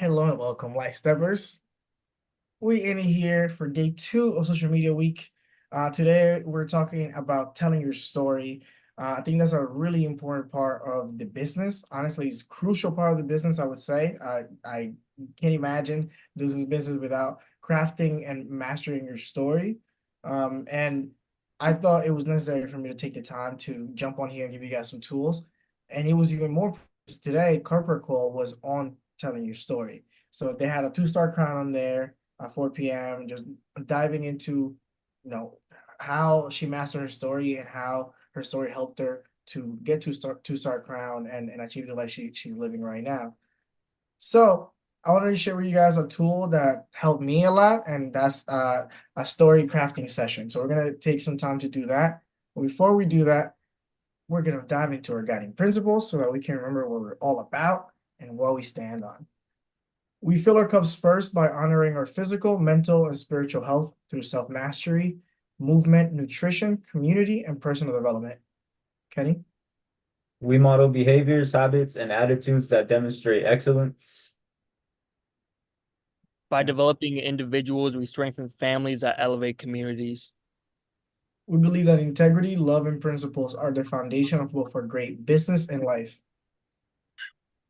Hello and welcome, Life Steppers. We in here for day 2 of Social Media Week. Today we're talking about telling your story. I think that's a really important part of the business. Honestly, it's a crucial part of the business, I would say. I can't imagine doing this business without crafting and mastering your story. And I thought it was necessary for me to take the time to jump on here and give you guys some tools. And it was even more today. Corporate Call was on telling your story. So they had a 2-star crown on there at 4 p.m. Just diving into, how she mastered her story and how her story helped her to get two-star crown and achieve the life she's living right now. So I wanted to share with you guys a tool that helped me a lot, and that's a story crafting session. So we're gonna take some time to do that. But before we do that, we're gonna dive into our guiding principles so that we can remember what we're all about and what we stand on. We fill our cups first by honoring our physical, mental, and spiritual health through self-mastery, movement, nutrition, community, and personal development. Kenny? We model behaviors, habits, and attitudes that demonstrate excellence. By developing individuals, we strengthen families that elevate communities. We believe that integrity, love, and principles are the foundation of both our great business and life.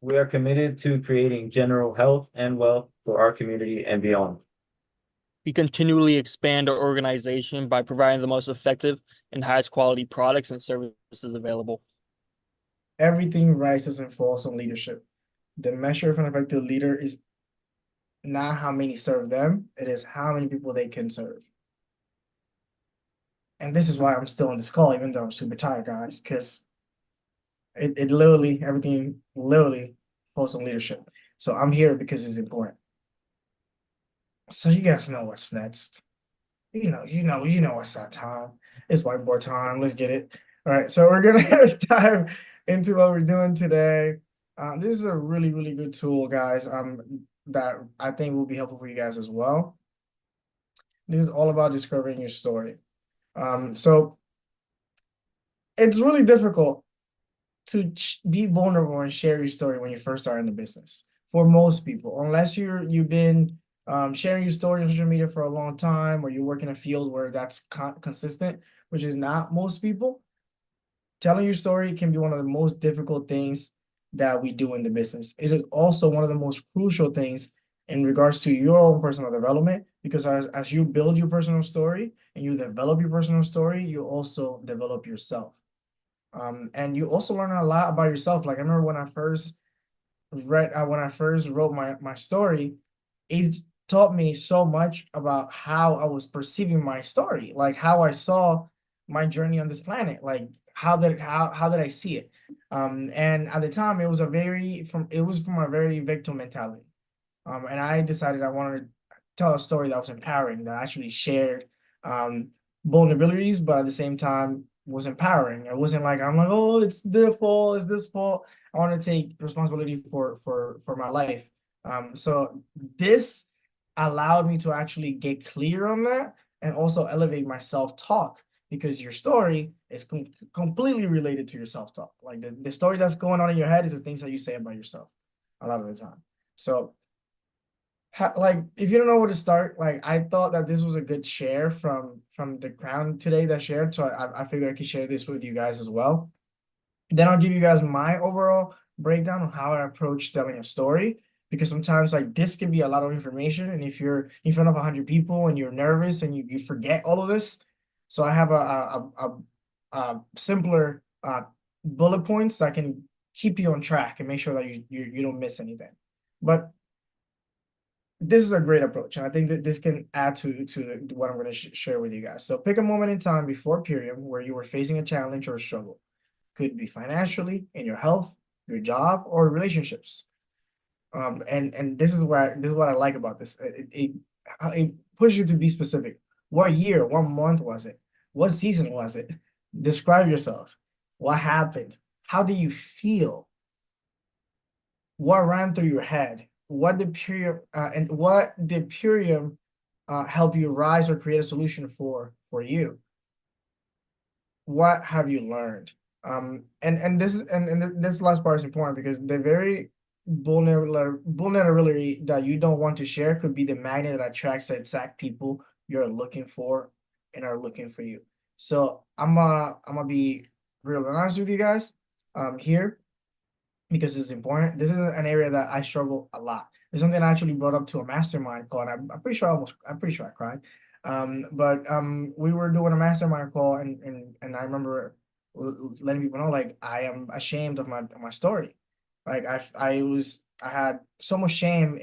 We are committed to creating general health and wealth for our community and beyond. We continually expand our organization by providing the most effective and highest quality products and services available. Everything rises and falls on leadership. The measure of an effective leader is not how many serve them, it is how many people they can serve. And this is why I'm still on this call, even though I'm super tired, guys, because it literally, everything literally falls on leadership. So I'm here because it's important. So you guys know what's next. You know what's that time. It's whiteboard time. Let's get it. All right, so we're gonna dive into what we're doing today. This is a really, really good tool, guys. That I think will be helpful for you guys as well. This is all about discovering your story. So it's really difficult to be vulnerable and share your story when you first start in the business. For most people, unless you've been sharing your story on social media for a long time, or you work in a field where that's consistent, which is not most people. Telling your story can be one of the most difficult things that we do in the business. It is also one of the most crucial things in regards to your own personal development, because as you build your personal story and you develop your personal story, you also develop yourself. And you also learn a lot about yourself. Like I remember when I first wrote my story, it taught me so much about how I was perceiving my story, like how I saw my journey on this planet, like how did I see it? And at the time it was from a very victim mentality. And I decided I wanted to tell a story that was empowering, that actually shared vulnerabilities, but at the same time was empowering. It wasn't like I'm like, oh, it's their fault, it's this fault. I want to take responsibility for my life. So this allowed me to actually get clear on that and also elevate my self-talk, because your story is completely related to your self-talk. Like the story that's going on in your head is the things that you say about yourself a lot of the time. So like if you don't know where to start, like I thought that this was a good share from the crown today that shared, so I figured I could share this with you guys as well. Then I'll give you guys my overall breakdown on how I approach telling a story, because sometimes like this can be a lot of information, and if you're in front of 100 people and you're nervous and you forget all of this, so I have a simpler bullet points that can keep you on track and make sure that you don't miss anything. But this is a great approach, and I think that this can add to what I'm going to share with you guys. So pick a moment in time before Purium where you were facing a challenge or a struggle. Could be financially, in your health, your job, or relationships. And this is what I like about this. It pushes you to be specific. What year, what month was it? What season was it? Describe yourself. What happened? How do you feel? What ran through your head? What did Purium help you rise or create a solution for you? What have you learned? And this last part is important because vulnerability that you don't want to share could be the magnet that attracts the exact people you're looking for and are looking for you. So I'm gonna be real honest with you guys here because it's important. This is an area that I struggle a lot. It's something I actually brought up to a mastermind call, and I'm pretty sure I'm pretty sure I cried. But we were doing a mastermind call, and I remember letting people know like I am ashamed of my story. Like I had so much shame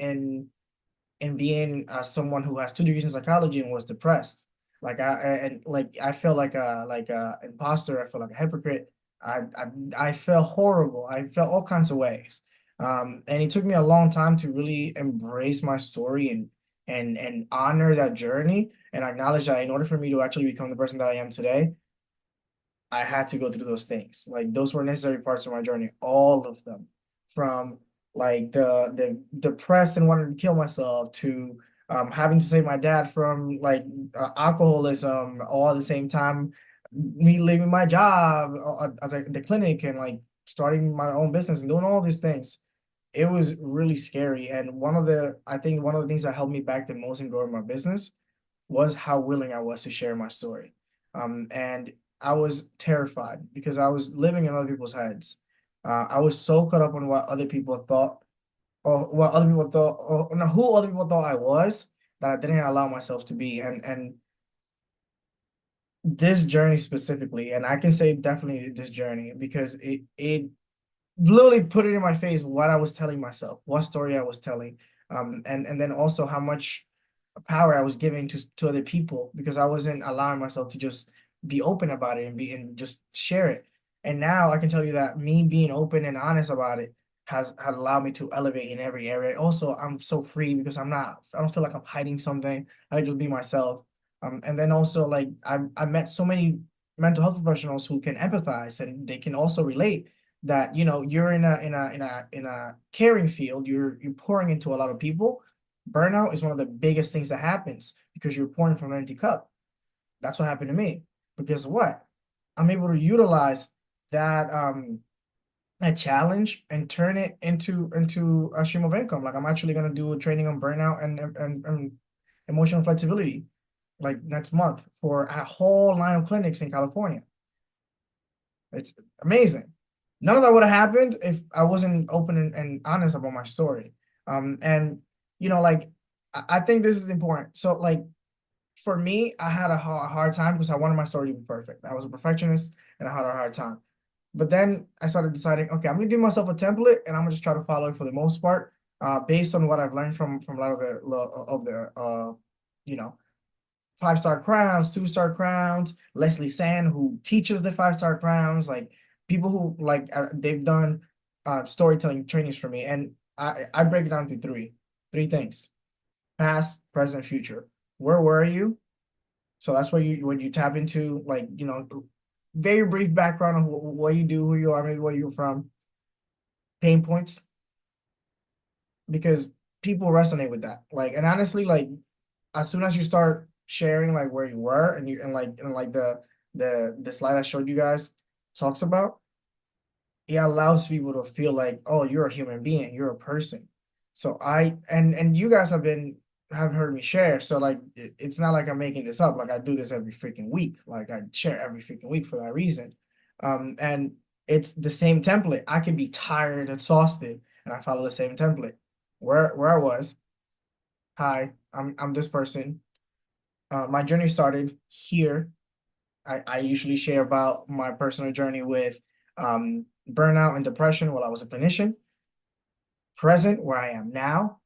in being someone who has 2 degrees in psychology and was depressed. Like I felt like a imposter. I felt like a hypocrite. I felt horrible. I felt all kinds of ways. And it took me a long time to really embrace my story and honor that journey and acknowledge that in order for me to actually become the person that I am today, I had to go through those things. Like those were necessary parts of my journey, all of them, from like the depressed and wanting to kill myself to having to save my dad from like alcoholism, all at the same time, me leaving my job at the clinic and like starting my own business and doing all these things. It was really scary. And I think one of the things that held me back the most in growing my business was how willing I was to share my story. And I was terrified because I was living in other people's heads. I was so caught up on what other people thought, or what other people thought, or no, who other people thought I was, that I didn't allow myself to be. And this journey specifically, and I can say definitely this journey because it literally put it in my face what I was telling myself, what story I was telling, and then also how much power I was giving to other people because I wasn't allowing myself to just be open about it and just share it. And now I can tell you that me being open and honest about it had allowed me to elevate in every area. Also, I'm so free because I don't feel like I'm hiding something. I just be myself. And then also like I met so many mental health professionals who can empathize and they can also relate that you're in a caring field, you're pouring into a lot of people. Burnout is one of the biggest things that happens because you're pouring from an empty cup. That's what happened to me. But guess what? I'm able to utilize that challenge and turn it into a stream of income. Like I'm actually gonna do a training on burnout and emotional flexibility like next month for a whole line of clinics in California. It's amazing. None of that would have happened if I wasn't open and honest about my story. And like I think this is important. So like for me, I had a hard time because I wanted my story to be perfect. I was a perfectionist and I had a hard time. But then I started deciding, okay, I'm gonna give myself a template and I'm gonna just try to follow it for the most part, based on what I've learned from a lot of the you know 5-star crowns, 2-star crowns, Leslie Sand, who teaches the 5-star crowns, like people who like they've done storytelling trainings for me. And I break it down to three things: past, present, future. Where were you? So that's where when you tap into like, very brief background of what you do, who you are, maybe where you're from, pain points, because people resonate with that. Like, and honestly, like as soon as you start sharing like where you were and the slide I showed you guys talks about, it allows people to feel like, oh, you're a human being, you're a person. So and you guys have heard me share. So like it's not like I'm making this up. Like I do this every freaking week. Like I share every freaking week for that reason. And it's the same template. I can be tired, exhausted, and I follow the same template. Where I was, hi, I'm this person. My journey started here. I usually share about my personal journey with burnout and depression while I was a clinician. Present, where I am now.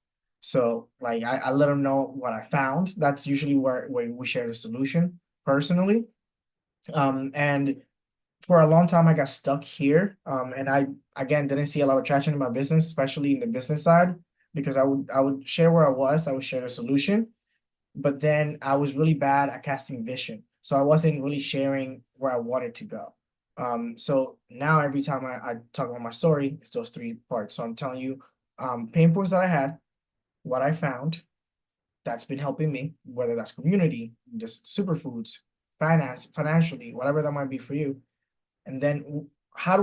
So like I let them know what I found. That's usually where we share the solution personally. And for a long time I got stuck here. And I again didn't see a lot of traction in my business, especially in the business side, because I would share where I was, I would share the solution, but then I was really bad at casting vision. So I wasn't really sharing where I wanted to go. So now every time I talk about my story, it's those 3 parts. So I'm telling you pain points that I had, what I found that's been helping me, whether that's community, just superfoods, financially, whatever that might be for you. And then how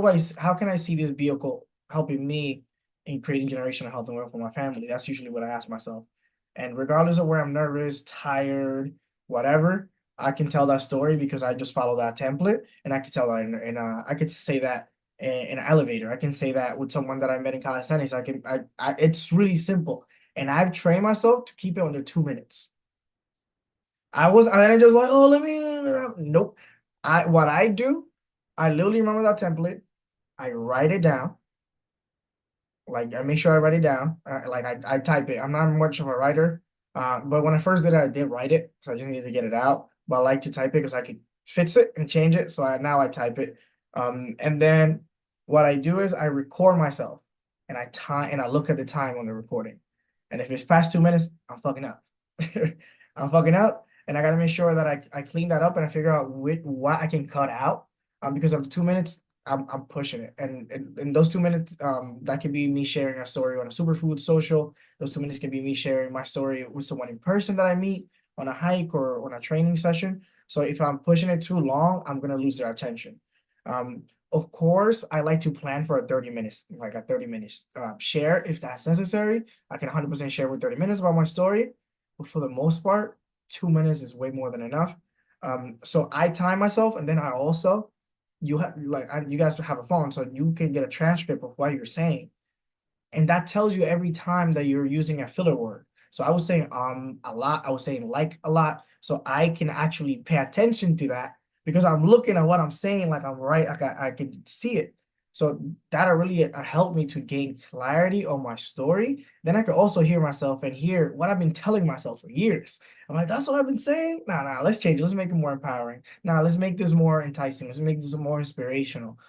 can I see this vehicle helping me in creating generational health and wealth for my family? That's usually what I ask myself. And regardless of where I'm nervous, tired, whatever, I can tell that story because I just follow that template, and I can tell that I could say that in an elevator. I can say that with someone that I met in calisthenics. It's really simple, and I've trained myself to keep it under 2 minutes. And then I just like, oh, let me, nope. What I do, I literally remember that template. I write it down. Like I make sure I write it down. I type it. I'm not much of a writer. But when I first did it, I did write it, so I just needed to get it out. But I like to type it because I could fix it and change it. So now I type it. And then what I do is I record myself, and I look at the time on the recording. And if it's past 2 minutes, I'm fucking up. I'm fucking up, and I gotta make sure that I clean that up and I figure out what I can cut out. Because of the 2 minutes, I'm pushing it. And in those 2 minutes, that could be me sharing a story on a superfood social. Those 2 minutes can be me sharing my story with someone in person that I meet on a hike or on a training session. So if I'm pushing it too long, I'm gonna lose their attention. Of course, I like to plan for a 30 minutes, like a 30 minutes share if that's necessary. I can 100% share with 30 minutes about my story, but for the most part, 2 minutes is way more than enough. So I time myself, and then I also you guys have a phone, so you can get a transcript of what you're saying, and that tells you every time that you're using a filler word. So I was saying a lot, I was saying like a lot, so I can actually pay attention to that because I'm looking at what I'm saying, like I'm right, like I can see it. So that'll really help me to gain clarity on my story. Then I could also hear myself and hear what I've been telling myself for years. I'm like, that's what I've been saying. Nah, let's change it. Let's make it more empowering. Let's make this more enticing. Let's make this more inspirational.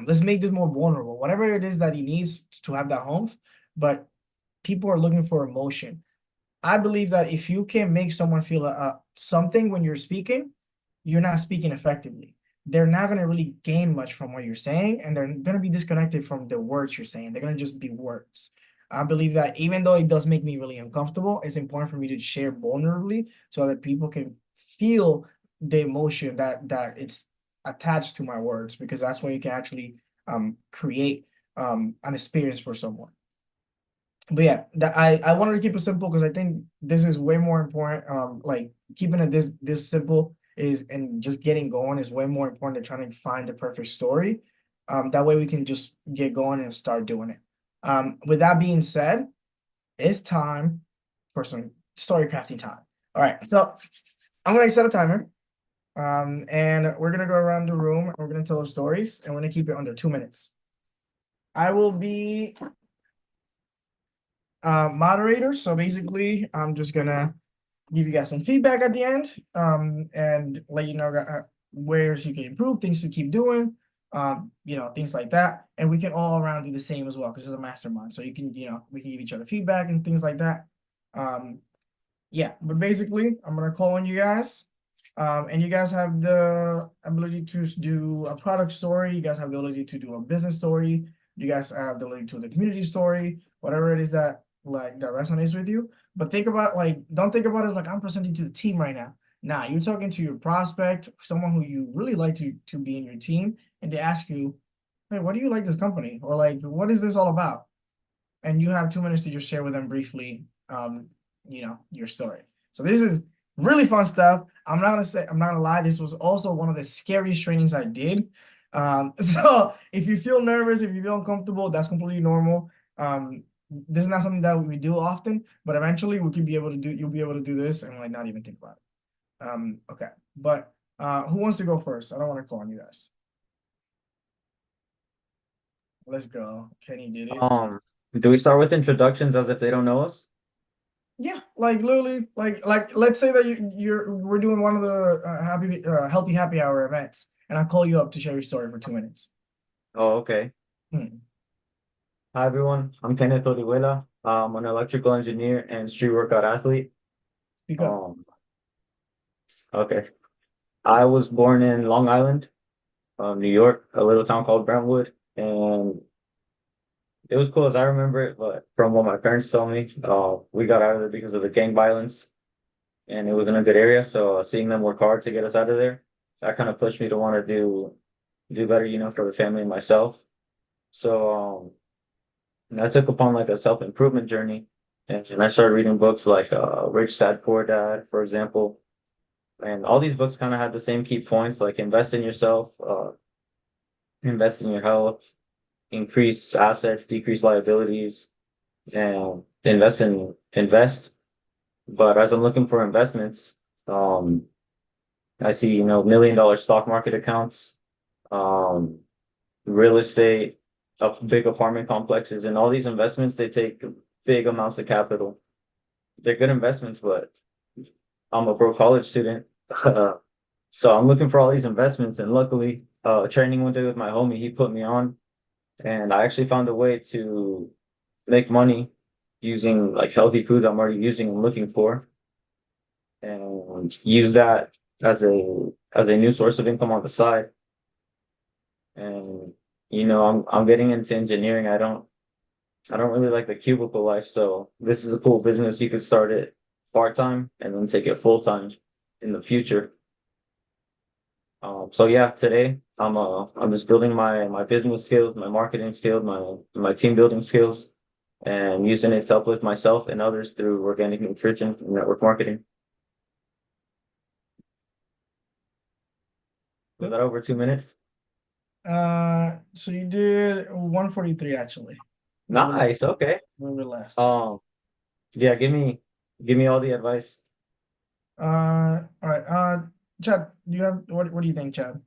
Let's make this more vulnerable. Whatever it is that he needs to have that home. But people are looking for emotion. I believe that if you can make someone feel something when you're speaking, you're not speaking effectively. They're not going to really gain much from what you're saying, and they're going to be disconnected from the words you're saying. They're going to just be words. I believe that even though it does make me really uncomfortable, it's important for me to share vulnerably so that people can feel the emotion that it's attached to my words, because that's when you can actually create an experience for someone. But yeah, I wanted to keep it simple because I think this is way more important. Like keeping it this simple and just getting going is way more important than trying to find the perfect story. That way we can just get going and start doing it. With that being said, it's time for some story crafting time. All right, so I'm gonna set a timer. And we're gonna go around the room and we're gonna tell our stories, and we're gonna keep it under 2 minutes. I will be moderator, so basically I'm just gonna give you guys some feedback at the end, and let you know where you can improve, things to keep doing, things like that. And we can all around do the same as well because it's a mastermind, so you can, we can give each other feedback and things like that. Yeah, but basically I'm gonna call on you guys, and you guys have the ability to do a product story, you guys have the ability to do a business story, you guys have the ability to do the community story, whatever it is that resonates with you. But think about, don't think about it as like I'm presenting to the team right now. Nah, you're talking to your prospect, someone who you really like to be in your team, and they ask you, hey, why do you like this company? Or like, what is this all about? And you have 2 minutes to just share with them briefly, your story. So this is really fun stuff. I'm not gonna lie, this was also one of the scariest trainings I did. So if you feel nervous, if you feel uncomfortable, that's completely normal. This is not something that we do often, but eventually you'll be able to do this and like not even think about it. Okay, but who wants to go first? I don't want to call on you guys. Let's go. Kenny did it. Do we start with introductions as if they don't know us? Yeah, like literally, like let's say that we're doing one of the healthy happy hour events, and I call you up to share your story for 2 minutes. Oh, okay. Hi, everyone. I'm Kenneth Orihuela. I'm an electrical engineer and street workout athlete. Speak up. Okay. I was born in Long Island, New York, a little town called Brentwood, and it was cool as I remember it, but from what my parents told me, we got out of there because of the gang violence, and it was in a good area. So seeing them work hard to get us out of there, that kind of pushed me to want to do better, for the family and myself. So And I took upon like a self-improvement journey, and I started reading books like Rich Dad Poor Dad, for example. And all these books kind of had the same key points, like invest in yourself, invest in your health, increase assets, decrease liabilities, and invest. But as I'm looking for investments, um, I see, $1 million stock market accounts, um, real estate, big apartment complexes, and all these investments, they take big amounts of capital. They're good investments, but I'm a broke college student. So I'm looking for all these investments, and luckily, training one day with my homie, he put me on, and I actually found a way to make money using like healthy food I'm already using and looking for, and use that as a new source of income on the side. And I'm getting into engineering. I don't really like the cubicle life, so this is a cool business. You could start it part-time and then take it full-time in the future. So yeah, today I'm just building my business skills, my marketing skills, my team building skills, and using it to uplift myself and others through organic nutrition and network marketing. Was that over 2 minutes? So you did 143 actually. A little bit Nice. less. Okay. A little bit less. Yeah, give me all the advice. All right. Chad, do you have what do you think, Chad?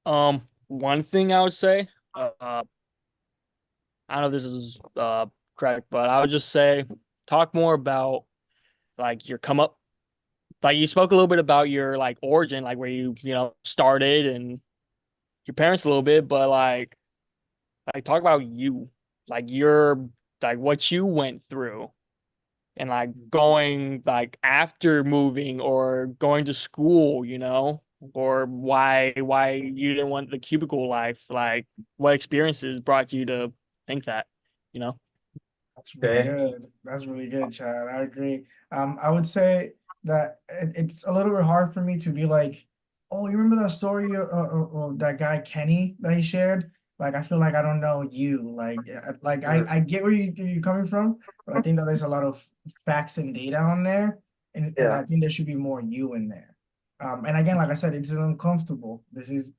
One thing I would say, I don't know if this is correct, but I would just say talk more about like your come up. Like you spoke a little bit about your like origin, like where you started and your parents a little bit, but like talk about you, like your like what you went through and like going like after moving or going to school, or why you didn't want the cubicle life, like what experiences brought you to think that, you know? That's really Okay. good. That's really good, Chad. I agree. I would say that it's a little bit hard for me to be like, oh, you remember that story of that guy Kenny that he shared? Like, I feel like I don't know you. Like I get where you're coming from, but I think that there's a lot of facts and data on there, and Yeah. I think there should be more you in there. And again, like I said, it's uncomfortable. This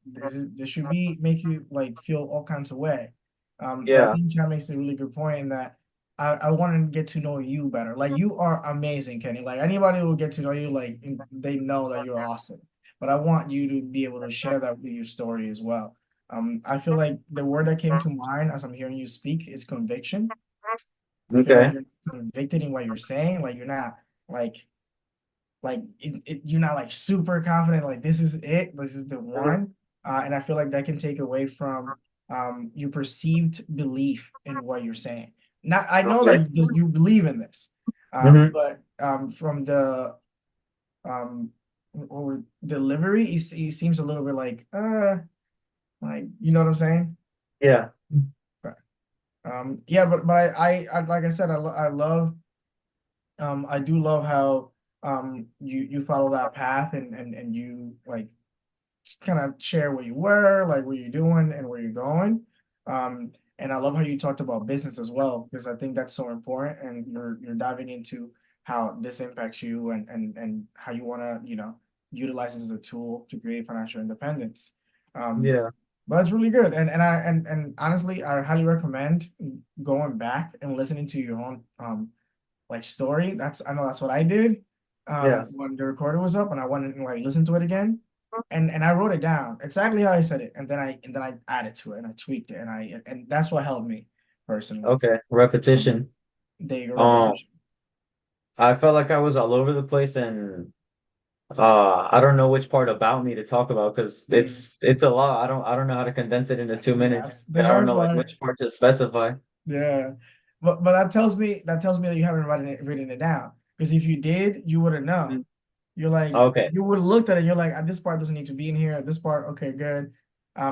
should be make you like feel all kinds of way. But I Yeah. think Chad makes a really good point in that I want to get to know you better. Like you are amazing, Kenny. Like anybody who will get to know you, like they know that you're awesome. But I want you to be able to share that with your story as well. I feel like the word that came to mind as I'm hearing you speak is conviction. I feel like Okay. you're convicted in what you're saying. Like you're not like you're not like super confident. Like this is it. This is the one. And I feel like that can take away from your perceived belief in what you're saying. Not, I know Okay. that you believe in this, Mm-hmm. but from the or delivery, he seems a little bit like you know what I'm saying? Yeah. But, yeah, but I like I said, I love I do love how you follow that path and you like kind of share where you were, like what you're doing and where you're going. And I love how you talked about business as well, because I think that's so important. And you're diving into how this impacts you and how you want to, utilize this as a tool to create financial independence. Um, Yeah. but it's really good. And honestly, I highly recommend going back and listening to your own like story. I know that's what I did Yeah. when the recorder was up and I went and like listened to it again. And I wrote it down exactly how I said it, and then I added to it and I tweaked it, and that's what helped me personally. Okay. Repetition. The Um, repetition. I felt like I was all over the place, and I don't know which part about me to talk about because Mm. it's a lot. I don't know how to condense it into two That's minutes, the and I don't hard know like part. which part to specify. Yeah, but that tells me that you haven't written it down. Because if you did, you would have known. Mhm. You're like Okay. you would have looked at it. You're like, this part doesn't need to be in here. This part, okay, good.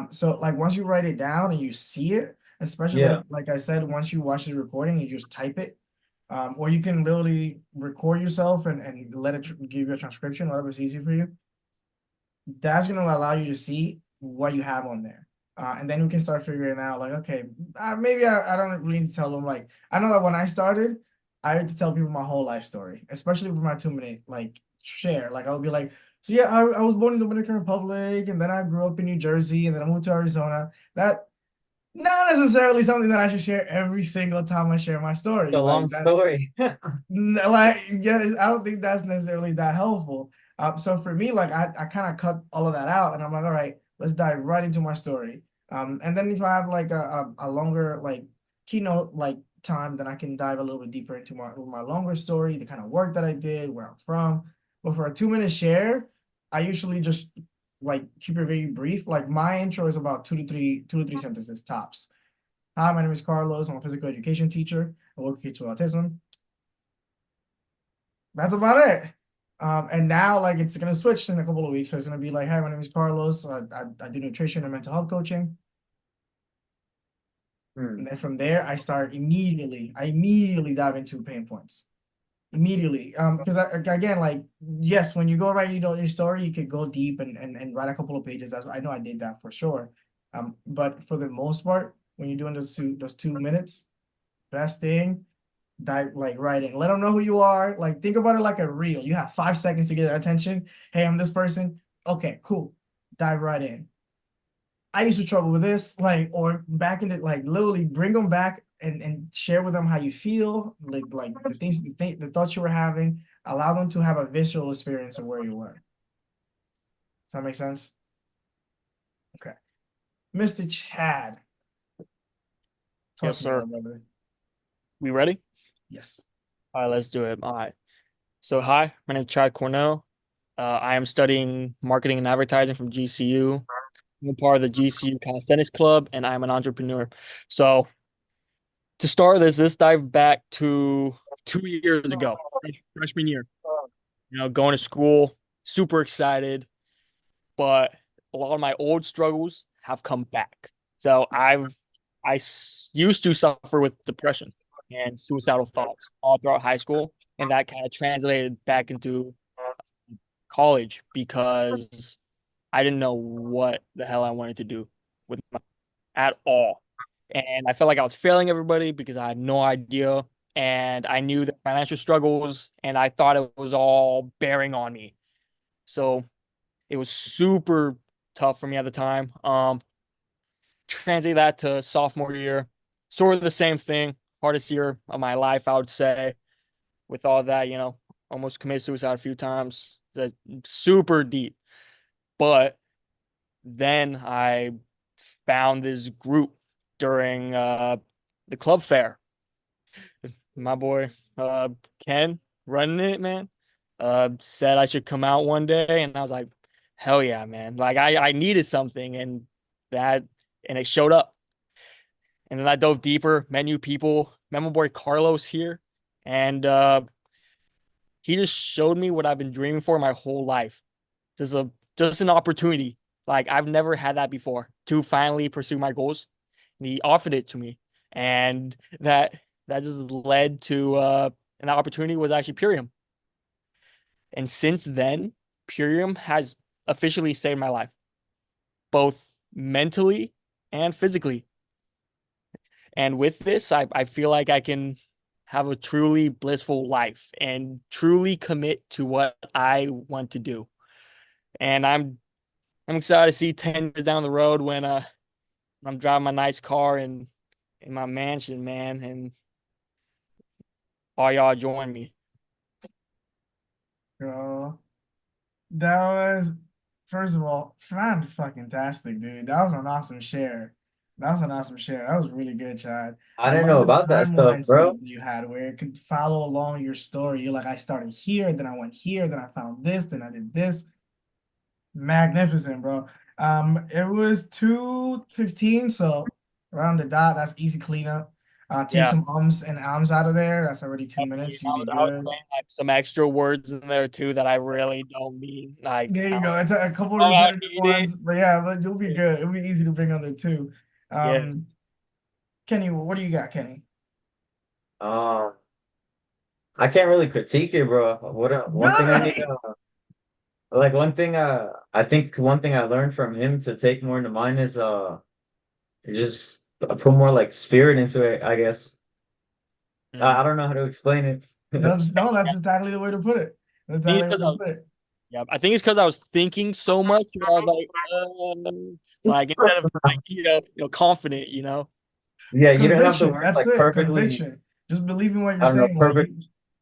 So like once you write it down and you see it, especially Yeah. like I said, once you watch the recording, you just type it. Or you can literally record yourself and let it give you a transcription, whatever's easy for you. That's gonna allow you to see what you have on there. And then we can start figuring out like, okay, maybe I don't really need to tell them. Like, I know that when I started, I had to tell people my whole life story, especially with my 2 minute like share. Like, I would be like, so yeah, I was born in the Dominican Republic, and then I grew up in New Jersey, and then I moved to Arizona. That not necessarily something that I should share every single time I share my story. It's a long Like, that's story. like, yeah, I don't think that's necessarily that helpful. So for me, like, I kind of cut all of that out, and I'm like, all right, let's dive right into my story. And then if I have like a longer like keynote like time, then I can dive a little bit deeper into my longer story, the kind of work that I did, where I'm from. But for a 2 minute share, I usually just like keep it very brief. Like, my intro is about two to three sentences tops. Hi, my name is Carlos. I'm a physical education teacher. I work with kids with autism. That's about it. And now like it's gonna switch in a couple of weeks. So it's gonna be like, hi, my name is Carlos. I do nutrition and mental health coaching. Hmm. And then from there, I immediately dive into pain points. Immediately. Because again, like, yes, when you go write your story, you could go deep and write a couple of pages. I know I did that for sure. But for the most part, when you're doing those 2 minutes, best thing, dive like right in. Let them know who you are. Like, think about it like a reel. You have 5 seconds to get their attention. Hey, I'm this person. Okay, cool. Dive right in. I used to trouble with this, like, or back in it, like, literally bring them back and share with them how you feel, like the things, the thoughts you were having. Allow them to have a visual experience of where you were. Does that make sense? Okay, Mr. Chad, talk Yes, to me, my sir. brother. We ready? Yes. All right, let's do it. All right. So, hi, my name is Chad Cornell. I am studying marketing and advertising from GCU. I'm a part of the GCU Calisthenics Club, and I'm an entrepreneur. So, to start this, let's dive back to 2 years ago, freshman year. Going to school, super excited, but a lot of my old struggles have come back. So, used to suffer with depression and suicidal thoughts all throughout high school, and that kind of translated back into college because I didn't know what the hell I wanted to do with at all. And I felt like I was failing everybody because I had no idea. And I knew the financial struggles and I thought it was all bearing on me. So it was super tough for me at the time. Translate that to sophomore year, sort of the same thing. Hardest year of my life, I would say. With all that, almost committed suicide a few times. That super deep. But then I found this group during the club fair. My boy Ken running it, man, said I should come out one day, and I was like, hell yeah, man. Like I needed something, that and it showed up. And then I dove deeper, met new people, met my boy Carlos here, and he just showed me what I've been dreaming for my whole life. Just an opportunity. Like I've never had that before to finally pursue my goals. And he offered it to me. And that just led to an opportunity was actually Purium. And since then, Purium has officially saved my life, both mentally and physically. And with this, I feel like I can have a truly blissful life and truly commit to what I want to do. And I'm excited to see 10 years down the road when I'm driving my nice car in my mansion, man, and all y'all join me. Girl, that was, first of all, fantastic, dude. That was an awesome share. That was an awesome share. That was really good, Chad. I I didn't love know the about that stuff, timeline bro. setup that you had where it could follow along your story. You're like, I started here, then I went here, then I found this, then I did this. Magnificent, bro. It was 2:15, so around the dot, that's easy cleanup. Take Yeah. some ums and ams out of there. That's already two I minutes. You'll be I was good. saying like some extra words in there too that I really don't mean. Like There I you go. It's a couple don't repetitive need it. ones, but yeah, but you'll be good. It'll be easy to bring under too. Yeah. Um, Kenny, what do you got, Kenny? Um, I can't really critique it, bro. One thing I need Good. like one thing I think one thing I learned from him to take more into mine is just put more like spirit into it, I guess. Mm. I don't know how to explain it. No, that's exactly the way to put it. That's I think exactly it's the 'cause way I to was, put it. yeah, I think it's because I was thinking so much. I was like instead of like confident, Yeah, you don't have the Conviction. words That's like it. perfectly, Conviction. Just believe in what you're I don't know, saying. Like perfect,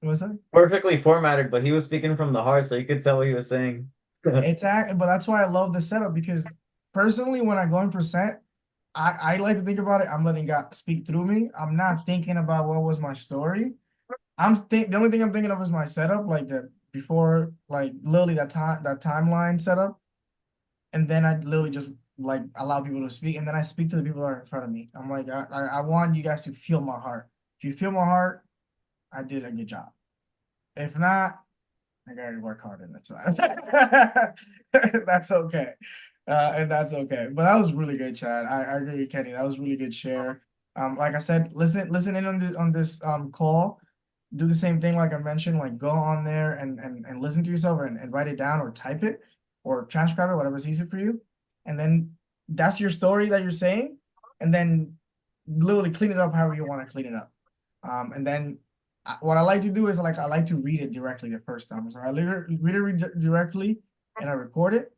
you, what's that? perfectly formatted, but he was speaking from the heart, so you could tell what he was saying. Exactly. But that's why I love the setup because personally, when I go in percent, I like to think about it. I'm letting God speak through me. I'm not thinking about what was my story. The only thing I'm thinking of is my setup, like the before, like literally that timeline setup, and then I literally just like allow people to speak, and then I speak to the people that are in front of me. I'm like, I want you guys to feel my heart. If you feel my heart, I did a good job. If not, I gotta work harder next time. That's okay. And that's okay. But that was really good, Chad. I agree with Kenny. That was really good share. Like I said, listen in on this call. Do the same thing like I mentioned, like go on there and listen to yourself and write it down or type it or transcribe it, whatever's easy for you. And then that's your story that you're saying. And then literally clean it up however you want to clean it up. And then what I like to do is like I like to read it directly the first time. So I read it directly and I record it.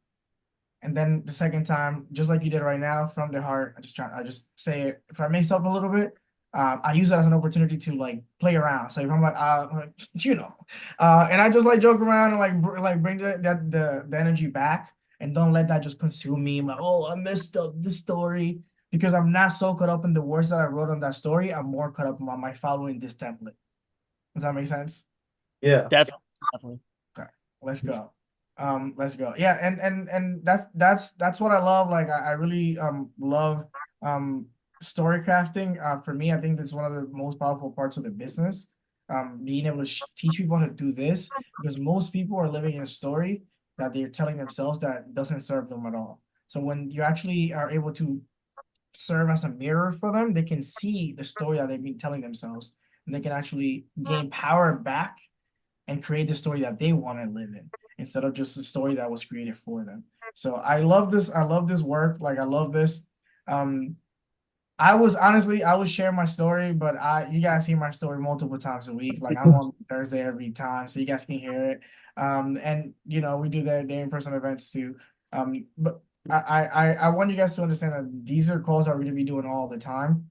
And then the second time, just like you did right now, from the heart, I just say it. If I mess up a little bit, I use that as an opportunity to like play around. So if I'm like, and I just like joke around and like bring the energy back and don't let that just consume me. I'm like, oh, I messed up this story because I'm not so caught up in the words that I wrote on that story. I'm more caught up on my following this template. Does that make sense? Yeah. definitely, definitely. Okay, let's go. Let's go. Yeah, and that's what I love. Like I really love story crafting. For me, I think that's one of the most powerful parts of the business. Being able to teach people how to do this because most people are living in a story that they're telling themselves that doesn't serve them at all. So when you actually are able to serve as a mirror for them, they can see the story that they've been telling themselves, and they can actually gain power back and create the story that they want to live in instead of just the story that was created for them. So I love this. I love this work. Like I love this. Um, I was sharing my story, but you guys hear my story multiple times a week. Like I'm on Thursday every time, so you guys can hear it. And we do the in-person events too. But I want you guys to understand that these are calls that we're gonna be doing all the time.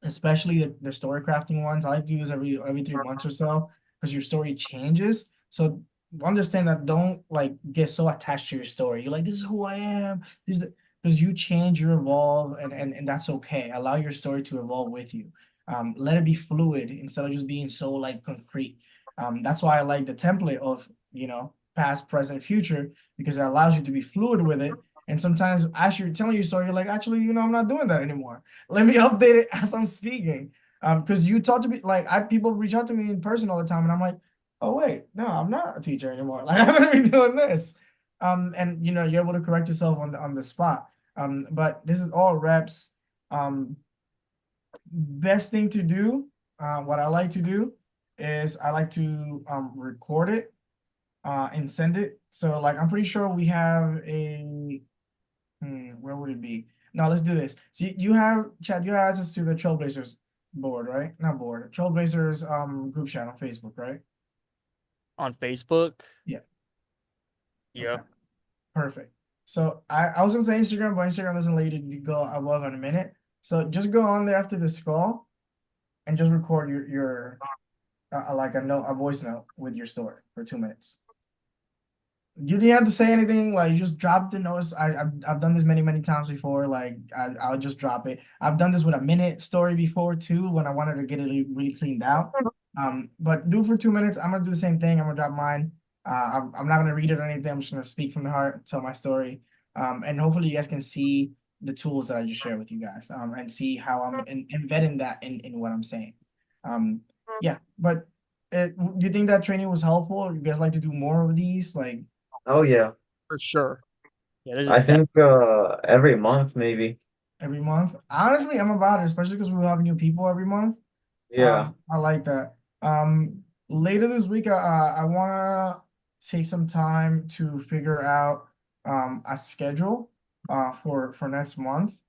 Especially the story crafting ones. I like to do this every 3 months or so because your story changes. So understand that don't like get so attached to your story. You're like, this is who I am. This is because you change, you evolve, and that's okay. Allow your story to evolve with you. Let it be fluid instead of just being so like concrete. That's why I like the template of past, present, future because it allows you to be fluid with it. And sometimes as you're telling your story, you're like, actually, I'm not doing that anymore. Let me update it as I'm speaking. Because you talk to me like people reach out to me in person all the time, and I'm like, oh wait, no, I'm not a teacher anymore. Like I'm gonna be doing this. And you're able to correct yourself on the spot. But this is all reps. Best thing to do, what I like to do is I like to record it and send it. So like I'm pretty sure we have a where would it be? No, let's do this. So you have Chad, you have access to the Trailblazers board, right? Not board, Trailblazers group chat on Facebook, right? On Facebook. Yeah. Yeah. Okay. Perfect. So I was gonna say Instagram, but Instagram doesn't let you to go above in a minute. So just go on there after this call and just record your like a voice note with your story for 2 minutes. You didn't have to say anything. Like you just drop the notes. I've done this many times before. Like I'll just drop it. I've done this with a minute story before too when I wanted to get it really cleaned out. But do it for 2 minutes. I'm gonna do the same thing. I'm gonna drop mine. I'm not gonna read it or anything. I'm just gonna speak from the heart, tell my story. And hopefully you guys can see the tools that I just shared with you guys. And see how I'm embedding that in what I'm saying. Yeah. But do you think that training was helpful? You guys like to do more of these? Like Oh yeah. For sure. Yeah, this is I think every month maybe. every month. Honestly, I'm about it, especially because we have new people every month. Yeah. I like that. Later this week, I wanna take some time to figure out a schedule for next month.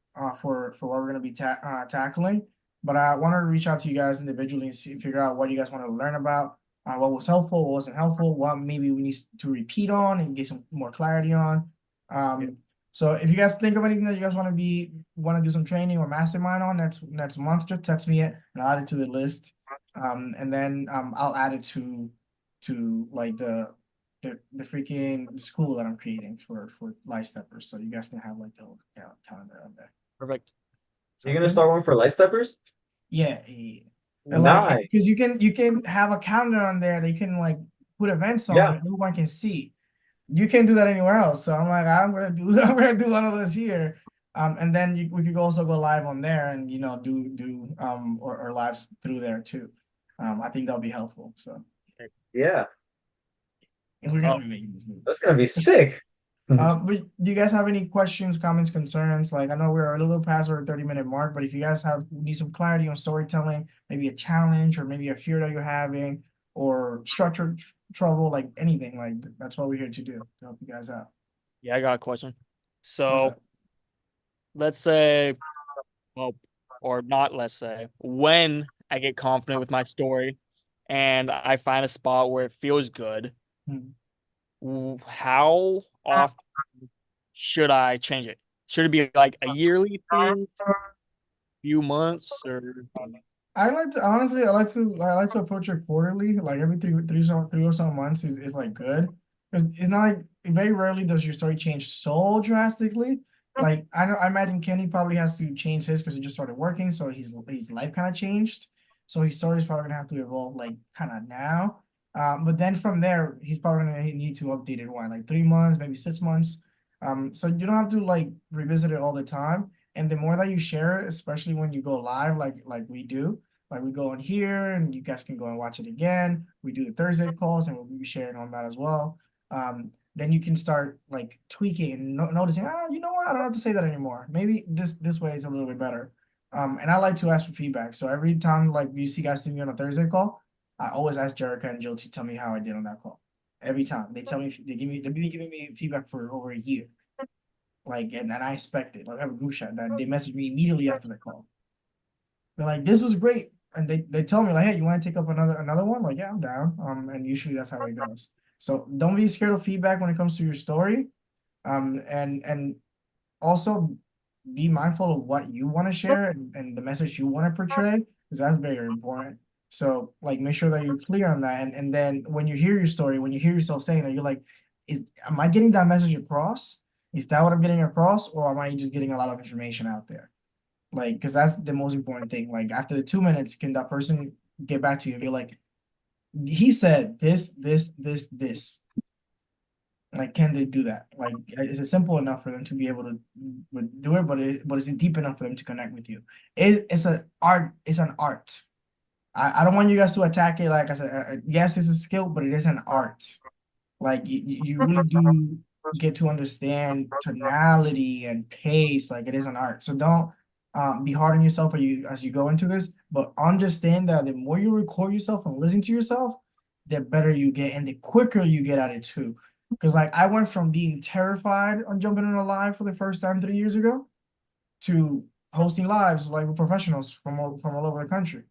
for what we're gonna be tackling. But I wanted to reach out to you guys individually and figure out what you guys want to learn about, what was helpful, what wasn't helpful, what maybe we need to repeat on and get some more clarity on. So if you guys think of anything that you guys want to do some training or mastermind on next month, just text me it and I'll add it to the list. And then I'll add it to like the freaking school that I'm creating for Light Steppers, so you guys can have like the whole calendar on there. Perfect. You're gonna start one for Light Steppers? Yeah. And Nice. like, because you can have a calendar on there that you can like put events on, Yeah. and everyone can see. You can't do that anywhere else. So I'm like, I'm gonna do one of those here. And then we could also go live on there and do or lives through there too. I think that'll be helpful. So Yeah, and we're gonna be making this movie. that's gonna be sick. But do you guys have any questions, comments, concerns? Like, I know we're a little past our 30-minute mark, but if you guys need some clarity on storytelling, maybe a challenge or maybe a fear that you're having or structure trouble, like anything, like that's what we're here to do, to help you guys out. Yeah, I got a question. What's So up? let's say, well, or not let's say, when I get confident with my story and I find a spot where it feels good, how often should I change it? Should it be like a yearly thing, few months, or I like to honestly, I like to approach it quarterly, like every three or so months is like good. Because it's not like very rarely does your story change so drastically. Like I imagine Kenny probably has to change his because he just started working, so his life kind of changed. So his story is probably gonna have to evolve like kind of now. But then from there, he's probably gonna need to update it one like 3 months, maybe 6 months. So you don't have to like revisit it all the time. And the more that you share it, especially when you go live, like we do, like we go in here and you guys can go and watch it again. We do the Thursday calls and we'll be sharing on that as well. Then you can start like tweaking and noticing, you know what, I don't have to say that anymore. Maybe this way is a little bit better. And I like to ask for feedback. So every time like you see me on a Thursday call, I always ask Jerica and Jill to tell me how I did on that call. Every time they tell me, they've been giving me feedback for over a year. Like, and I expect it. Like, I have a group chat that they message me immediately after the call. They're like, this was great. And they tell me like, hey, you want to take up another one? Like, yeah, I'm down. And usually that's how it goes. So don't be scared of feedback when it comes to your story. And also be mindful of what you want to share and the message you want to portray, because that's very important. So like make sure that you're clear on that. And then when you hear your story, when you hear yourself saying that, you're like, am I getting that message across? Is that what I'm getting across? Or am I just getting a lot of information out there? Like, because that's the most important thing. Like after the 2 minutes, can that person get back to you and be like, he said this. Like, can they do that? Like, is it simple enough for them to be able to do it? But is it deep enough for them to connect with you? It's an art. It's an art. I don't want you guys to attack it. Like I said, yes, it's a skill, but it is an art. Like you really do get to understand tonality and pace. Like it is an art. So don't be hard on yourself as you go into this, but understand that the more you record yourself and listen to yourself, the better you get and the quicker you get at it too. Because like I went from being terrified on jumping on a live for the first time 3 years ago to hosting lives like with professionals from all over the country.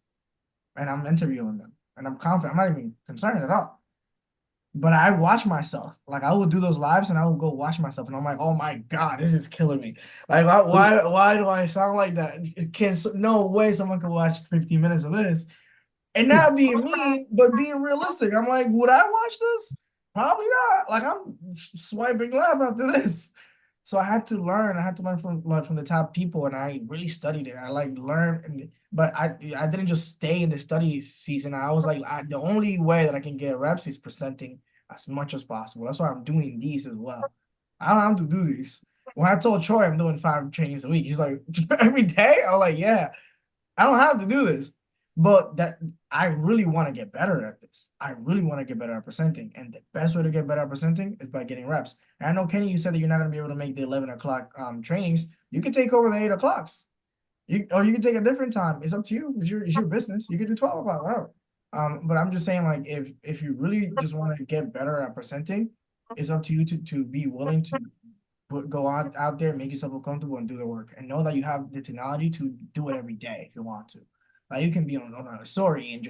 And I'm interviewing them and I'm confident. I'm not even concerned at all. But I watch myself. Like I would do those lives and I would go watch myself and I'm like, oh my God, this is killing me. Like why do I sound like that? No way someone can watch 15 minutes of this. And not being mean, but being realistic. I'm like, would I watch this? Probably not. Like I'm swiping left after this. So I had to learn. I had to learn from the top people, and I really studied it. I like learned, but I didn't just stay in the study season. I was like, the only way that I can get reps is presenting as much as possible. That's why I'm doing these as well. I don't have to do these. When I told Troy I'm doing 5 trainings a week, he's like, every day? I'm like, yeah, I don't have to do this. But that I really want to get better at this. I really want to get better at presenting. And the best way to get better at presenting is by getting reps. And I know, Kenny, you said that you're not going to be able to make the 11 o'clock trainings. You can take over the 8 o'clocks. Or you can take a different time. It's up to you. It's your business. You can do 12 o'clock, whatever. But I'm just saying, like, if you really just want to get better at presenting, it's up to you to be willing to go out there, make yourself uncomfortable, and do the work, and know that you have the technology to do it every day if you want to. Like you can be on a story and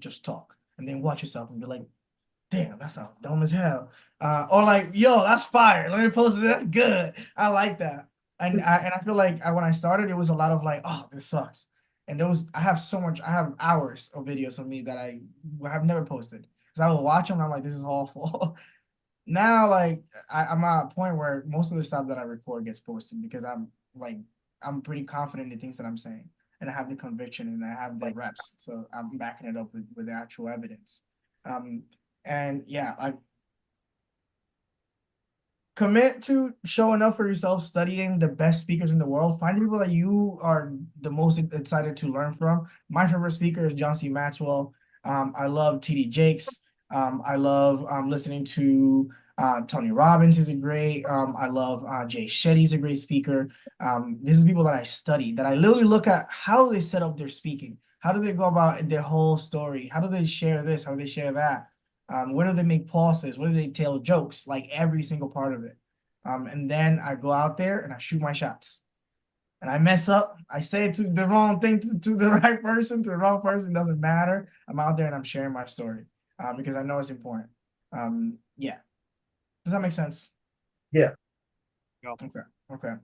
just talk, and then watch yourself and be like, damn, that sounds dumb as hell. Or like, yo, that's fire. Let me post it. That's good. I like that. And I feel like when I started, it was a lot of like, oh, this sucks. And I have hours of videos of me that I have never posted. Because I will watch them and I'm like, this is awful. Now, like, I'm at a point where most of the stuff that I record gets posted because I'm pretty confident in the things that I'm saying. And I have the conviction and I have the reps. So I'm backing it up with the actual evidence. And yeah, like commit to showing up for yourself, studying the best speakers in the world, find people that you are the most excited to learn from. My favorite speaker is John C. Maxwell. I love TD Jakes. I love listening to Tony Robbins is a great. I love Jay Shetty's a great speaker. This is people that I study, that I literally look at how they set up their speaking. How do they go about their whole story? How do they share this? How do they share that? Where do they make pauses? Where do they tell jokes? Like every single part of it. And then I go out there and I shoot my shots. And I mess up. I say it to the wrong thing to the right person, to the wrong person. It doesn't matter. I'm out there and I'm sharing my story because I know it's important. Yeah. Does that make sense? Yeah. Okay. Okay.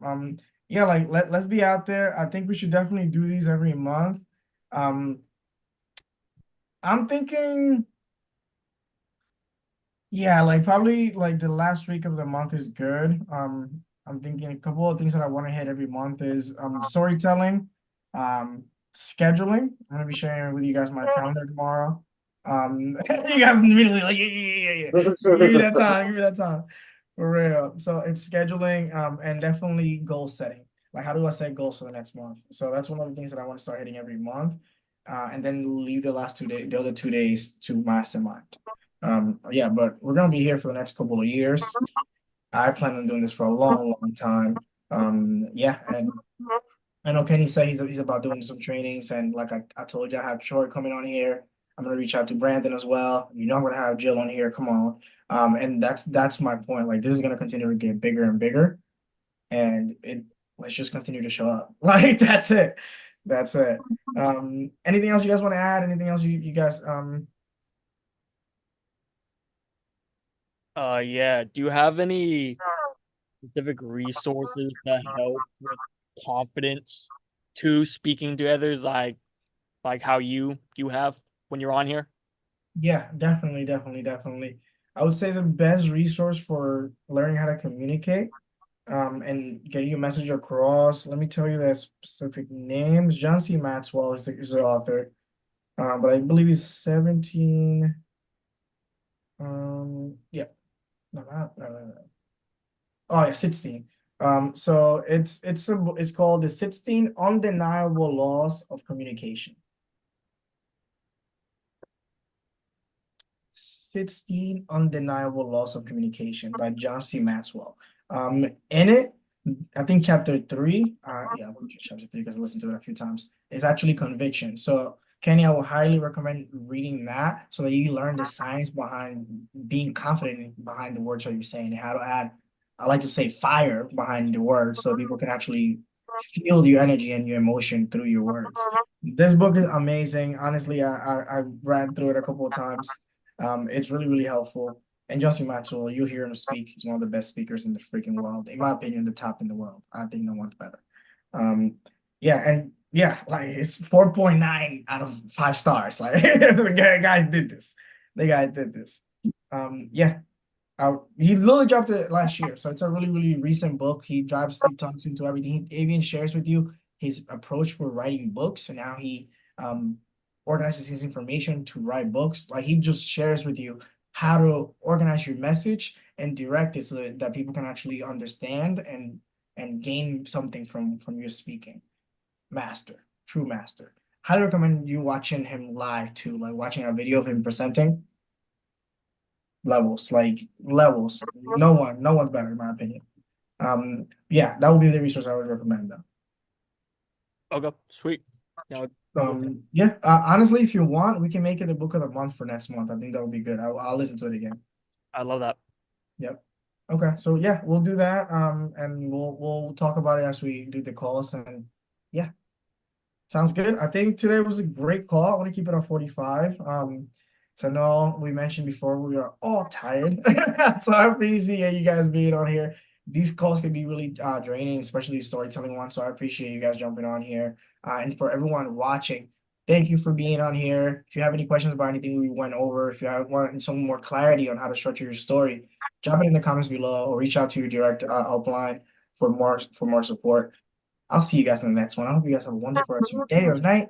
Yeah, like let's be out there. I think we should definitely do these every month. I'm thinking. Yeah, like probably like the last week of the month is good. I'm thinking a couple of things that I want to hit every month is storytelling, scheduling. I'm gonna be sharing with you guys my calendar tomorrow. You guys immediately like yeah. Give me that time, give me that time. For real. So it's scheduling, and definitely goal setting. Like how do I set goals for the next month? So that's one of the things that I want to start hitting every month. And then leave the other 2 days to mastermind. Yeah, but we're gonna be here for the next couple of years. I plan on doing this for a long, long time. Yeah, and I know Kenny said he's about doing some trainings, and like I told you, I have Troy coming on here. I'm gonna reach out to Brandon as well. You know, I'm gonna have Jill on here. Come on. And that's my point. Like this is gonna continue to get bigger and bigger, and let's just continue to show up. Like that's it. That's it. Anything else you guys want to add? Anything else you guys Yeah. Do you have any specific resources that help with confidence to speaking to others, like how you have when you're on here? Yeah, definitely. I would say the best resource for learning how to communicate, and getting your message across. Let me tell you the specific names. John C. Maxwell is the author, but I believe he's 17. Yeah, no. Oh yeah, 16. So it's called the 16 Undeniable Laws of Communication. 16 Undeniable Laws of Communication by John C. Maxwell. In it, I think chapter 3, yeah, chapter 3 because I listened to it a few times, is actually conviction. So Kenny, I will highly recommend reading that so that you learn the science behind being confident behind the words that you're saying and how to add, I like to say fire behind the words so people can actually feel your energy and your emotion through your words. This book is amazing. Honestly, I read through it a couple of times. It's really, really helpful. And John C. Maxwell, you hear him speak. He's one of the best speakers in the freaking world. In my opinion, the top in the world. I think no one's better. Yeah, and yeah, like it's 4.9 out of 5 stars. Like the guy did this. The guy did this. Yeah. He literally dropped it last year, so it's a really, really recent book. He talks into everything. He even shares with you his approach for writing books and how he organizes his information to write books. Like he just shares with you how to organize your message and direct it so that people can actually understand and gain something from your speaking. Master, true master. Highly recommend you watching him live too, like watching a video of him presenting. Levels, like levels. No one's better in my opinion. Yeah, that would be the resource I would recommend though. Okay, sweet. Now, Yeah, honestly, if you want, we can make it the book of the month for next month. I think that would be good. I'll listen to it again. I love that. Yep. Okay, so yeah, we'll do that. And we'll talk about it as we do the calls, and yeah, sounds good. I think today was a great call. I want to keep it on 45. So I know we mentioned before we are all tired. So I appreciate you guys being on here. These calls can be really draining, especially the storytelling ones. So I appreciate you guys jumping on here. And for everyone watching, thank you for being on here. If you have any questions about anything we went over, if you have want some more clarity on how to structure your story, drop it in the comments below or reach out to your direct helpline for more support. I'll see you guys in the next one. I hope you guys have a wonderful rest of your day or night.